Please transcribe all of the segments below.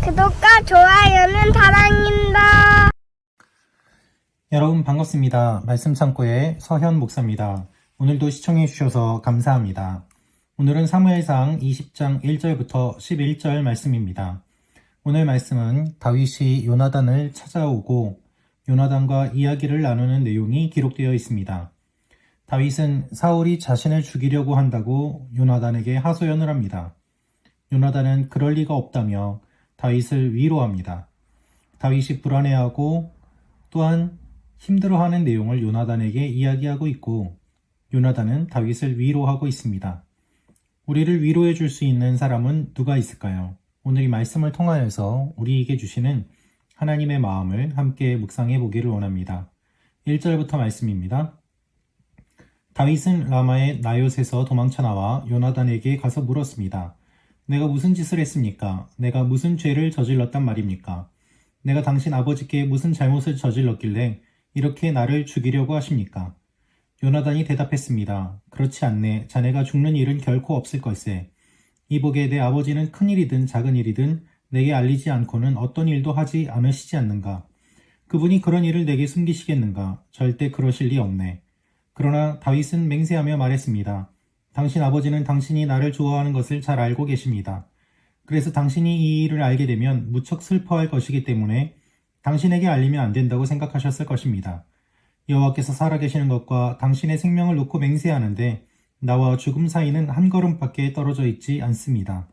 구독과 좋아요는 사랑입니다. 여러분 반갑습니다. 말씀창고의 서현 목사입니다. 오늘도 시청해 주셔서 감사합니다. 오늘은 사무엘상 20장 1절부터 11절 말씀입니다. 오늘 말씀은 다윗이 요나단을 찾아오고 요나단과 이야기를 나누는 내용이 기록되어 있습니다. 다윗은 사울이 자신을 죽이려고 한다고 요나단에게 하소연을 합니다. 요나단은 그럴 리가 없다며 다윗을 위로합니다. 다윗이 불안해하고 또한 힘들어하는 내용을 요나단에게 이야기하고 있고 요나단은 다윗을 위로하고 있습니다. 우리를 위로해 줄 수 있는 사람은 누가 있을까요? 오늘 이 말씀을 통하여서 우리에게 주시는 하나님의 마음을 함께 묵상해 보기를 원합니다. 1절부터 말씀입니다. 다윗은 라마의 나요스에서 도망쳐 나와 요나단에게 가서 물었습니다. 내가 무슨 짓을 했습니까? 내가 무슨 죄를 저질렀단 말입니까? 내가 당신 아버지께 무슨 잘못을 저질렀길래 이렇게 나를 죽이려고 하십니까? 요나단이 대답했습니다. 그렇지 않네. 자네가 죽는 일은 결코 없을 걸세. 이보게 내 아버지는 큰 일이든 작은 일이든 내게 알리지 않고는 어떤 일도 하지 않으시지 않는가? 그분이 그런 일을 내게 숨기시겠는가? 절대 그러실 리 없네. 그러나 다윗은 맹세하며 말했습니다. 당신 아버지는 당신이 나를 좋아하는 것을 잘 알고 계십니다. 그래서 당신이 이 일을 알게 되면 무척 슬퍼할 것이기 때문에 당신에게 알리면 안 된다고 생각하셨을 것입니다. 여호와께서 살아계시는 것과 당신의 생명을 놓고 맹세하는데 나와 죽음 사이는 한 걸음밖에 떨어져 있지 않습니다.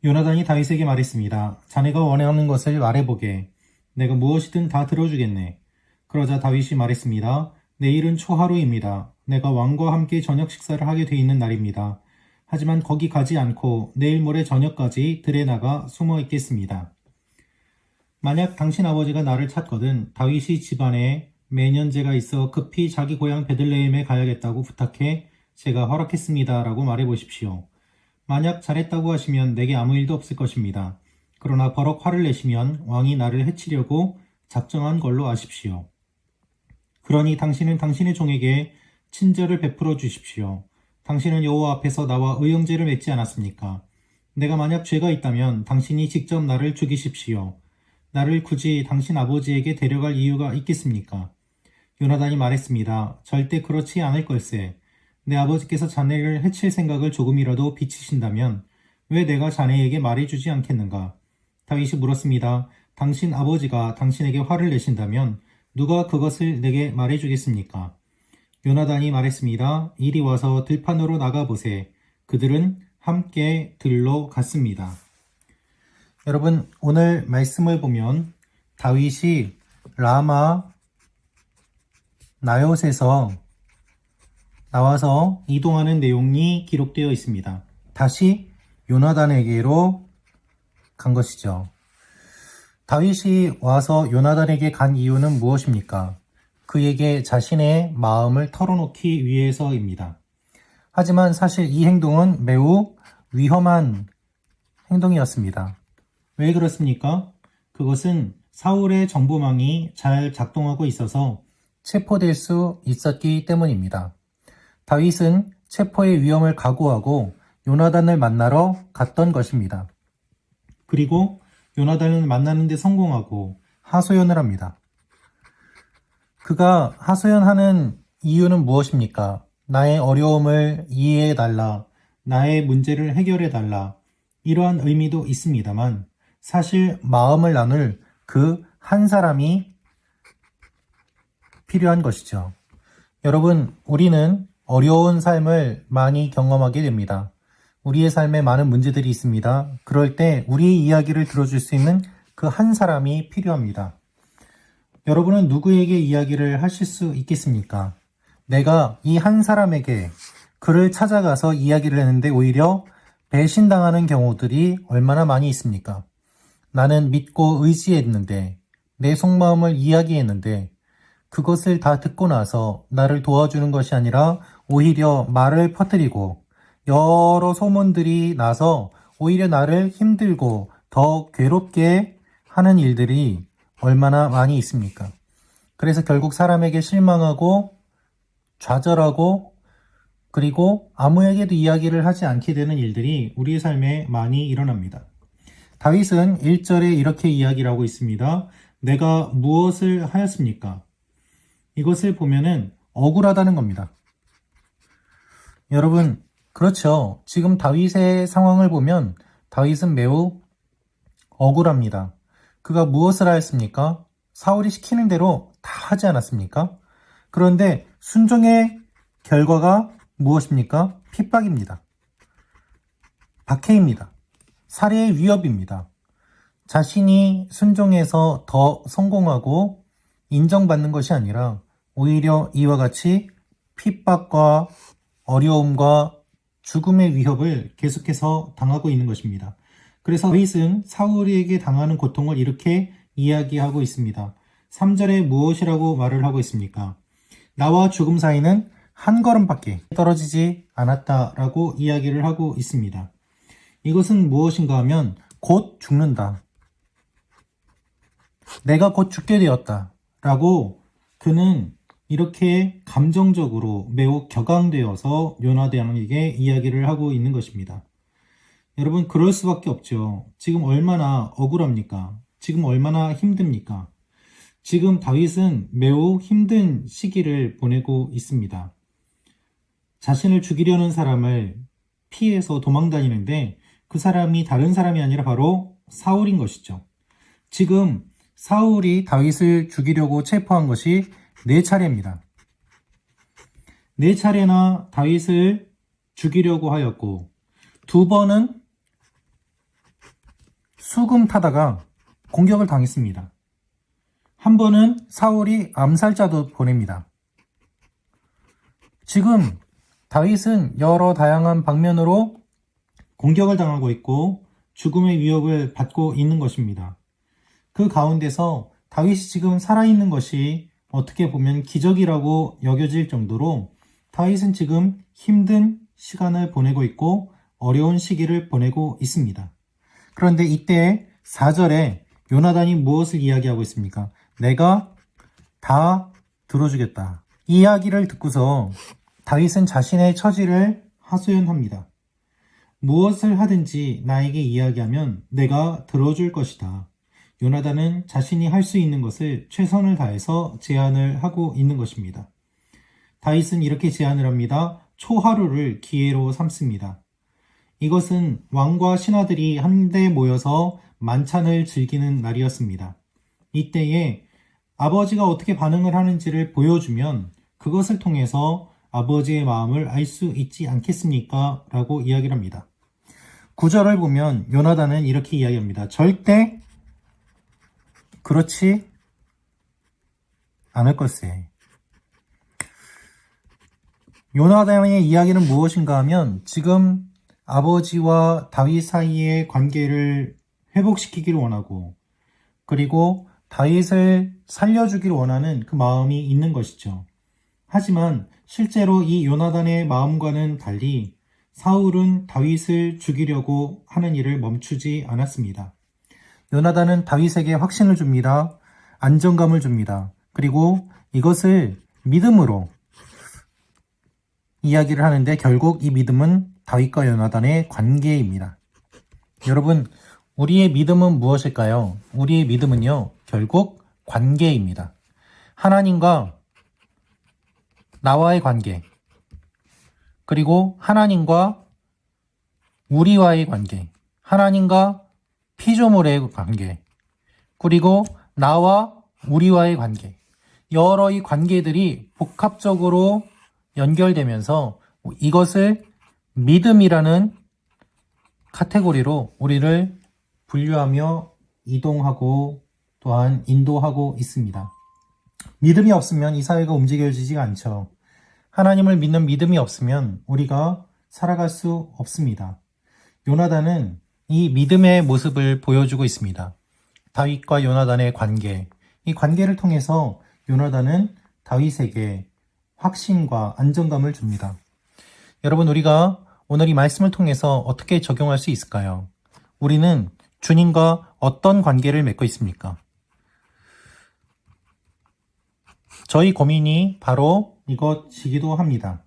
요나단이 다윗에게 말했습니다. 자네가 원하는 것을 말해보게. 내가 무엇이든 다 들어주겠네. 그러자 다윗이 말했습니다. 내일은 초하루입니다. 내가 왕과 함께 저녁 식사를 하게 돼 있는 날입니다. 하지만 거기 가지 않고 내일 모레 저녁까지 들에 나가 숨어 있겠습니다. 만약 당신 아버지가 나를 찾거든 다윗이 집안에 매년제가 있어 급히 자기 고향 베들레헴에 가야겠다고 부탁해 제가 허락했습니다. 라고 말해보십시오. 만약 잘했다고 하시면 내게 아무 일도 없을 것입니다. 그러나 버럭 화를 내시면 왕이 나를 해치려고 작정한 걸로 아십시오. 그러니 당신은 당신의 종에게 친절을 베풀어 주십시오. 당신은 여호와 앞에서 나와 의형제를 맺지 않았습니까? 내가 만약 죄가 있다면 당신이 직접 나를 죽이십시오. 나를 굳이 당신 아버지에게 데려갈 이유가 있겠습니까? 요나단이 말했습니다. 절대 그렇지 않을 걸세. 내 아버지께서 자네를 해칠 생각을 조금이라도 비치신다면 왜 내가 자네에게 말해주지 않겠는가? 다윗이 물었습니다. 당신 아버지가 당신에게 화를 내신다면 누가 그것을 내게 말해주겠습니까? 요나단이 말했습니다. 이리 와서 들판으로 나가보세. 그들은 함께 들로 갔습니다. 여러분, 오늘 말씀을 보면 다윗이 라마 나요스에서 나와서 이동하는 내용이 기록되어 있습니다. 다시 요나단에게로 간 것이죠. 다윗이 와서 요나단에게 간 이유는 무엇입니까? 그에게 자신의 마음을 털어놓기 위해서입니다. 하지만 사실 이 행동은 매우 위험한 행동이었습니다. 왜 그렇습니까? 그것은 사울의 정보망이 잘 작동하고 있어서 체포될 수 있었기 때문입니다. 다윗은 체포의 위험을 각오하고 요나단을 만나러 갔던 것입니다. 그리고 요나단을 만나는 데 성공하고 하소연을 합니다. 그가 하소연하는 이유는 무엇입니까? 나의 어려움을 이해해달라, 나의 문제를 해결해달라, 이러한 의미도 있습니다만 사실 마음을 나눌 그 한 사람이 필요한 것이죠. 여러분, 우리는 어려운 삶을 많이 경험하게 됩니다. 우리의 삶에 많은 문제들이 있습니다. 그럴 때 우리의 이야기를 들어줄 수 있는 그 한 사람이 필요합니다. 여러분은 누구에게 이야기를 하실 수 있겠습니까? 내가 이 한 사람에게 그를 찾아가서 이야기를 했는데 오히려 배신당하는 경우들이 얼마나 많이 있습니까? 나는 믿고 의지했는데 내 속마음을 이야기했는데 그것을 다 듣고 나서 나를 도와주는 것이 아니라 오히려 말을 퍼뜨리고 여러 소문들이 나서 오히려 나를 힘들고 더 괴롭게 하는 일들이 얼마나 많이 있습니까? 그래서 결국 사람에게 실망하고 좌절하고 그리고 아무에게도 이야기를 하지 않게 되는 일들이 우리의 삶에 많이 일어납니다. 다윗은 1절에 이렇게 이야기를 하고 있습니다. 내가 무엇을 하였습니까? 이것을 보면은 억울하다는 겁니다. 여러분, 그렇죠. 지금 다윗의 상황을 보면 다윗은 매우 억울합니다. 그가 무엇을 하였습니까? 사울이 시키는 대로 다 하지 않았습니까? 그런데 순종의 결과가 무엇입니까? 핍박입니다. 박해입니다. 살해의 위협입니다. 자신이 순종해서 더 성공하고 인정받는 것이 아니라 오히려 이와 같이 핍박과 어려움과 죽음의 위협을 계속해서 당하고 있는 것입니다. 그래서 다윗은 사울에게 당하는 고통을 이렇게 이야기하고 있습니다. 3절에 무엇이라고 말을 하고 있습니까? 나와 죽음 사이는 한 걸음밖에 떨어지지 않았다라고 이야기를 하고 있습니다. 이것은 무엇인가 하면 곧 죽는다. 내가 곧 죽게 되었다. 라고 그는 이렇게 감정적으로 매우 격앙되어서 요나단에게 이야기를 하고 있는 것입니다. 여러분, 그럴 수밖에 없죠. 지금 얼마나 억울합니까? 지금 얼마나 힘듭니까? 지금 다윗은 매우 힘든 시기를 보내고 있습니다. 자신을 죽이려는 사람을 피해서 도망다니는데 그 사람이 다른 사람이 아니라 바로 사울인 것이죠. 지금 사울이 다윗을 죽이려고 체포한 것이 4차례입니다. 4차례나 다윗을 죽이려고 하였고 2번은 수금 타다가 공격을 당했습니다. 한 번은 사울이 암살자도 보냅니다. 지금 다윗은 여러 다양한 방면으로 공격을 당하고 있고 죽음의 위협을 받고 있는 것입니다. 그 가운데서 다윗이 지금 살아있는 것이 어떻게 보면 기적이라고 여겨질 정도로 다윗은 지금 힘든 시간을 보내고 있고 어려운 시기를 보내고 있습니다. 그런데 이때 4절에 요나단이 무엇을 이야기하고 있습니까? 내가 다 들어주겠다. 이 이야기를 듣고서 다윗은 자신의 처지를 하소연합니다. 무엇을 하든지 나에게 이야기하면 내가 들어줄 것이다. 요나단은 자신이 할 수 있는 것을 최선을 다해서 제안을 하고 있는 것입니다. 다윗은 이렇게 제안을 합니다. 초하루를 기회로 삼습니다. 이것은 왕과 신하들이 한데 모여서 만찬을 즐기는 날이었습니다. 이때에 아버지가 어떻게 반응을 하는지를 보여주면 그것을 통해서 아버지의 마음을 알 수 있지 않겠습니까? 라고 이야기를 합니다. 9절을 보면 요나단은 이렇게 이야기합니다. 절대 그렇지 않을 걸세. 요나단의 이야기는 무엇인가 하면 지금 아버지와 다윗 사이의 관계를 회복시키기를 원하고 그리고 다윗을 살려주기를 원하는 그 마음이 있는 것이죠. 하지만 실제로 이 요나단의 마음과는 달리 사울은 다윗을 죽이려고 하는 일을 멈추지 않았습니다. 요나단은 다윗에게 확신을 줍니다. 안정감을 줍니다. 그리고 이것을 믿음으로 이야기를 하는데 결국 이 믿음은 다윗과 요나단의 관계입니다. 여러분, 우리의 믿음은 무엇일까요? 우리의 믿음은요, 결국 관계입니다. 하나님과 나와의 관계, 그리고 하나님과 우리와의 관계, 하나님과 피조물의 관계, 그리고 나와 우리와의 관계, 여러 이 관계들이 복합적으로 연결되면서 이것을 믿음이라는 카테고리로 우리를 분류하며 이동하고 또한 인도하고 있습니다. 믿음이 없으면 이 사회가 움직여지지가 않죠. 하나님을 믿는 믿음이 없으면 우리가 살아갈 수 없습니다. 요나단은 이 믿음의 모습을 보여주고 있습니다. 다윗과 요나단의 관계, 이 관계를 통해서 요나단은 다윗에게 확신과 안정감을 줍니다. 여러분, 우리가 오늘 이 말씀을 통해서 어떻게 적용할 수 있을까요? 우리는 주님과 어떤 관계를 맺고 있습니까? 저희 고민이 바로 이것이기도 합니다.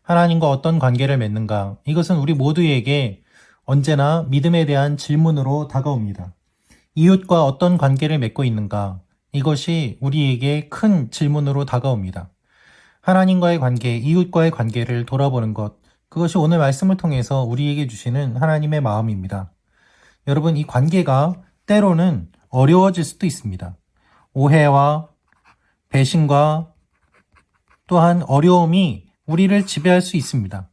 하나님과 어떤 관계를 맺는가? 이것은 우리 모두에게 언제나 믿음에 대한 질문으로 다가옵니다. 이웃과 어떤 관계를 맺고 있는가? 이것이 우리에게 큰 질문으로 다가옵니다. 하나님과의 관계, 이웃과의 관계를 돌아보는 것, 그것이 오늘 말씀을 통해서 우리에게 주시는 하나님의 마음입니다. 여러분, 이 관계가 때로는 어려워질 수도 있습니다. 오해와 배신과 또한 어려움이 우리를 지배할 수 있습니다.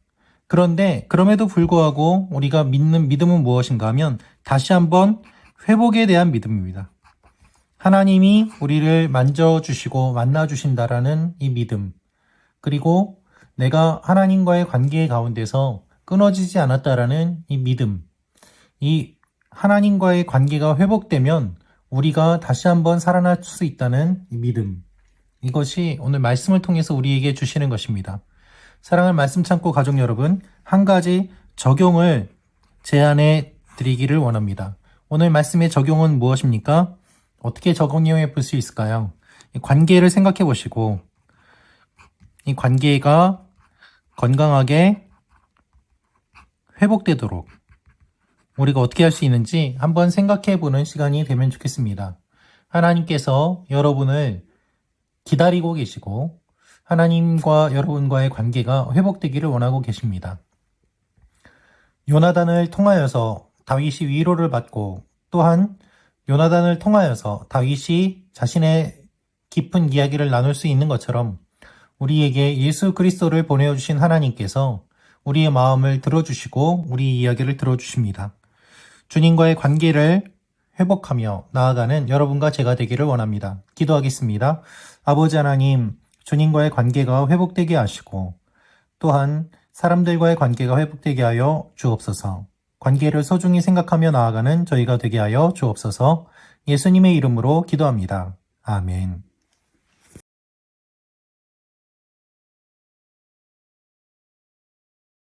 그런데 그럼에도 불구하고 우리가 믿는 믿음은 무엇인가 하면 다시 한번 회복에 대한 믿음입니다. 하나님이 우리를 만져주시고 만나주신다라는 이 믿음, 그리고 내가 하나님과의 관계 가운데서 끊어지지 않았다라는 이 믿음, 이 하나님과의 관계가 회복되면 우리가 다시 한번 살아날 수 있다는 이 믿음, 이것이 오늘 말씀을 통해서 우리에게 주시는 것입니다. 사랑하는 말씀 창고 가족 여러분, 한 가지 적용을 제안해 드리기를 원합니다. 오늘 말씀의 적용은 무엇입니까? 어떻게 적용해 볼 수 있을까요? 이 관계를 생각해 보시고 이 관계가 건강하게 회복되도록 우리가 어떻게 할 수 있는지 한번 생각해 보는 시간이 되면 좋겠습니다. 하나님께서 여러분을 기다리고 계시고 하나님과 여러분과의 관계가 회복되기를 원하고 계십니다. 요나단을 통하여서 다윗이 위로를 받고 또한 요나단을 통하여서 다윗이 자신의 깊은 이야기를 나눌 수 있는 것처럼 우리에게 예수 그리스도를 보내주신 하나님께서 우리의 마음을 들어주시고 우리 이야기를 들어주십니다. 주님과의 관계를 회복하며 나아가는 여러분과 제가 되기를 원합니다. 기도하겠습니다. 아버지 하나님, 주님과의 관계가 회복되게 하시고 또한 사람들과의 관계가 회복되게 하여 주옵소서. 관계를 소중히 생각하며 나아가는 저희가 되게 하여 주옵소서. 예수님의 이름으로 기도합니다. 아멘.